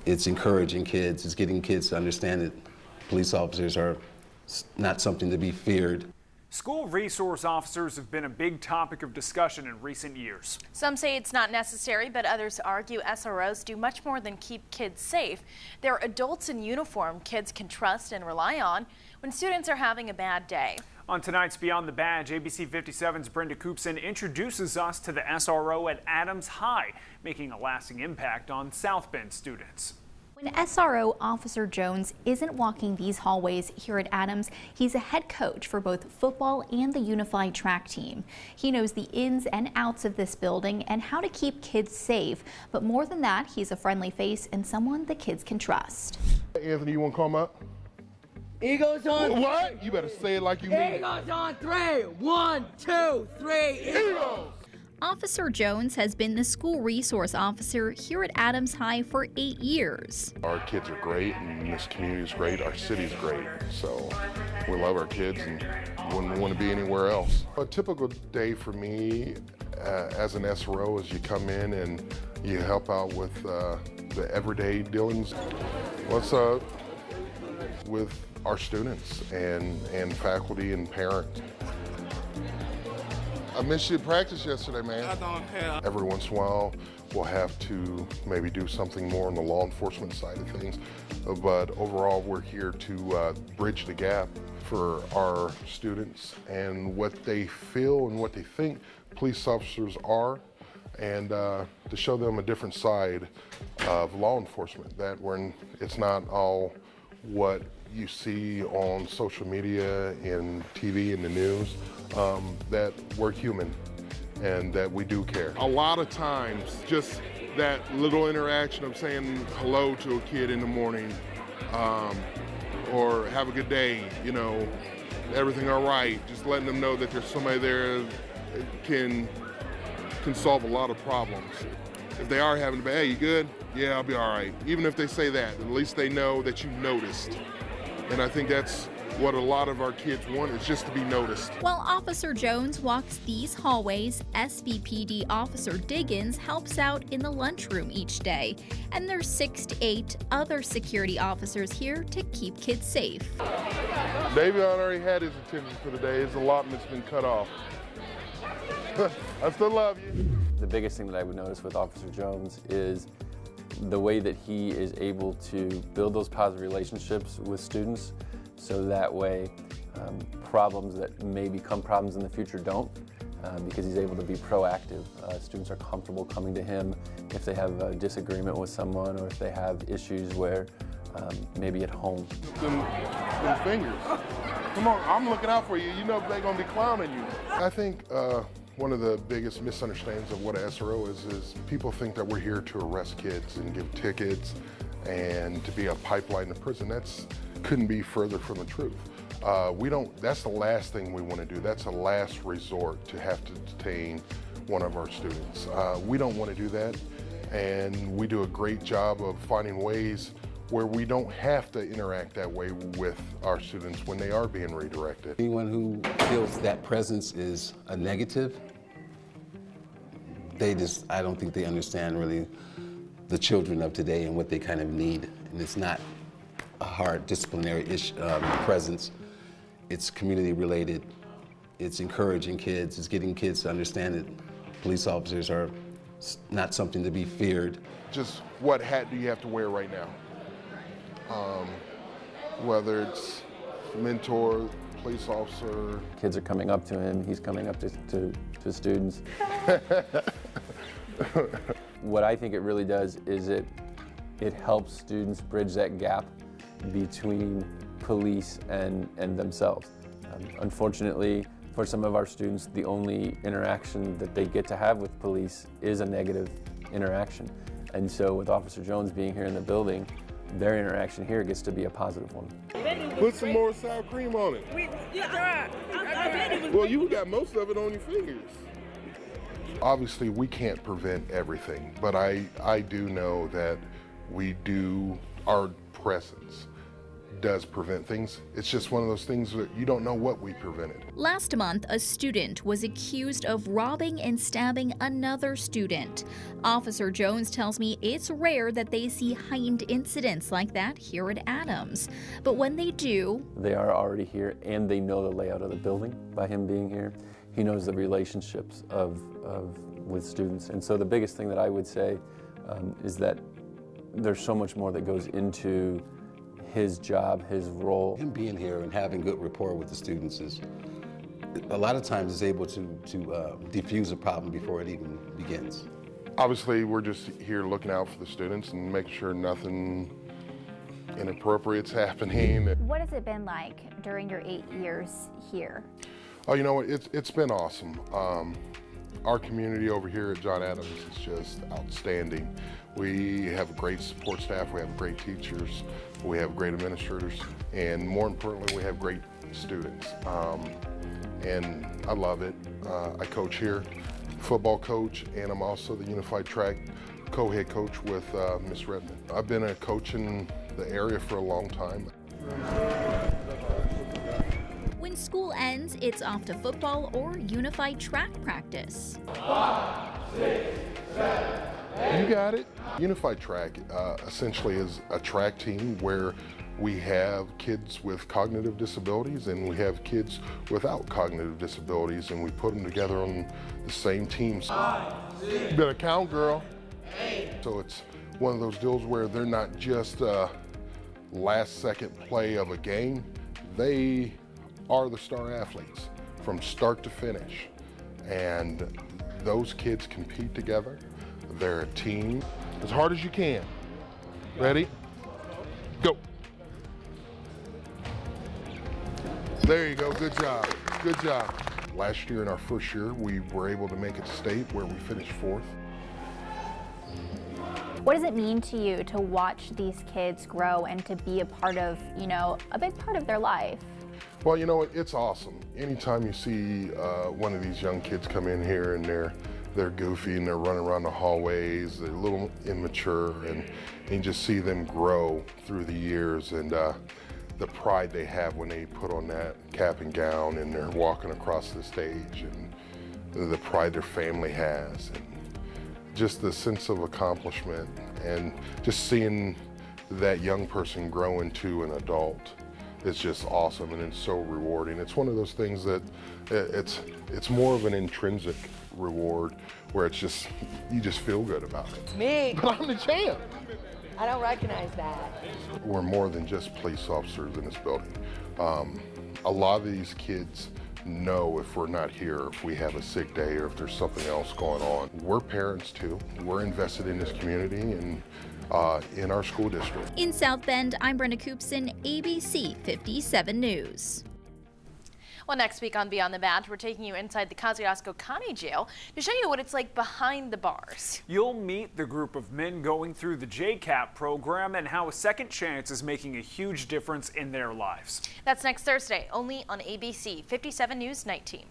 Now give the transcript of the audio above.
It's encouraging kids, it's getting kids to understand that police officers are not something to be feared. School resource officers have been a big topic of discussion in recent years. Some say it's not necessary, but others argue SROs do much more than keep kids safe. They're adults in uniform kids can trust and rely on when students are having a bad day. On tonight's Beyond the Badge, ABC 57's Brenda Coopson introduces us to the SRO at Adams High, making a lasting impact on South Bend students. When SRO Officer Jones isn't walking these hallways here at Adams, he's a head coach for both football and the unified track team. He knows the ins and outs of this building and how to keep kids safe. But more than that, he's a friendly face and someone the kids can trust. Anthony, you want to come up? Eagles on. What? You better say it like you mean it. Eagles on 3. 1, 2, 3. Eagles. Officer Jones has been the school resource officer here at Adams High for 8 years. Our kids are great, and this community is great. Our city's great, so we love our kids and wouldn't want to be anywhere else. A typical day for me as an SRO is you come in and you help out with the everyday dealings. What's up with our students and faculty and parents. I missed you at practice yesterday, man. I don't care. Every once in a while, we'll have to maybe do something more on the law enforcement side of things. But overall, we're here to bridge the gap for our students and what they feel and what they think police officers are, and to show them a different side of law enforcement, that when it's not all what you see on social media, in TV, in the news, that we're human and that we do care. A lot of times, just that little interaction of saying hello to a kid in the morning, or have a good day, you know, everything all right, just letting them know that there's somebody there that can solve a lot of problems. If they are having a bad, hey, you good? Yeah, I'll be all right. Even if they say that, at least they know that you noticed. And I think that's what a lot of our kids want, is just to be noticed. While Officer Jones walks these hallways, SBPD Officer Diggins helps out in the lunchroom each day. And there's 6 to 8 other security officers here to keep kids safe. David already had his attention for the day. His allotment's been cut off. I still love you. The biggest thing that I would notice with Officer Jones is the way that he is able to build those positive relationships with students, so that way problems that may become problems in the future don't, because he's able to be proactive. Students are comfortable coming to him if they have a disagreement with someone, or if they have issues where maybe at home. Them fingers. Come on, I'm looking out for you. You know they're gonna be clowning you. I think one of the biggest misunderstandings of what an SRO is people think that we're here to arrest kids and give tickets and to be a pipeline to prison. That's couldn't be further from the truth. That's the last thing we want to do. That's a last resort to have to detain one of our students. We don't want to do that, and we do a great job of finding ways where we don't have to interact that way with our students when they are being redirected. Anyone who feels that presence is a negative, I don't think they understand really the children of today and what they kind of need. And it's not a hard disciplinary presence. It's community related. It's encouraging kids. It's getting kids to understand that police officers are not something to be feared. Just what hat do you have to wear right now? Whether it's mentor, police officer. Kids are coming up to him, he's coming up to students. What I think it really does is it helps students bridge that gap between police and themselves. Unfortunately, for some of our students, the only interaction that they get to have with police is a negative interaction. And so with Officer Jones being here in the building, their interaction here gets to be a positive one. Put some more sour cream on it. Well, you got most of it on your fingers. Obviously, we can't prevent everything, but I do know that we do, our presence does prevent things. It's just one of those things that you don't know what we prevented. Last month, a student was accused of robbing and stabbing another student. Officer Jones tells me it's rare that they see heightened incidents like that here at Adams. But when they do, They are already here, and they know the layout of the building by him being here. He knows the relationships with students. And so the biggest thing that I would say is that there's so much more that goes into his job, his role. Him being here and having good rapport with the students is, a lot of times, is able to defuse a problem before it even begins. Obviously, we're just here looking out for the students and making sure nothing inappropriate's happening. What has it been like during your 8 years here? Oh, you know what? It's been awesome. Our community over here at John Adams is just outstanding. We have a great support staff, we have great teachers, we have great administrators, and more importantly, we have great students. And I love it. I coach here, football coach, and I'm also the Unified Track co-head coach with Miss Redmond. I've been a coach in the area for a long time. when school ends, it's off to football or unified track practice. 5, 6, 7, 8. You got it. Unified Track essentially is a track team where we have kids with cognitive disabilities and we have kids without cognitive disabilities, and we put them together on the same teams. 5, 6, you better count, girl. 8. So it's one of those deals where they're not just a last-second play of a game. They are the star athletes from start to finish, and those kids compete together. They're a team. As hard as you can. Ready? Go. There you go. Good job. Good job. Last year, in our first year, we were able to make it state where we finished 4th. What does it mean to you to watch these kids grow and to be a part of, a big part of their life? Well, you know, it's awesome. Anytime you see one of these young kids come in here and they're goofy and they're running around the hallways, they're a little immature, and you just see them grow through the years, and the pride they have when they put on that cap and gown and they're walking across the stage, and the pride their family has, and just the sense of accomplishment, and just seeing that young person grow into an adult. It's just awesome, and it's so rewarding. It's one of those things that it's more of an intrinsic reward where it's just, you just feel good about it. Me. But I'm the champ. I don't recognize that. We're more than just police officers in this building. A lot of these kids know if we're not here, if we have a sick day or if there's something else going on. We're parents too. We're invested in this community and in our school district. In South Bend, I'm Brenda Coopson, ABC 57 News. Well, next week on Beyond the Badge, we're taking you inside the Kosciuszko County Jail to show you what it's like behind the bars. You'll meet the group of men going through the JCAP program and how a second chance is making a huge difference in their lives. That's next Thursday, only on ABC 57 News Night Team.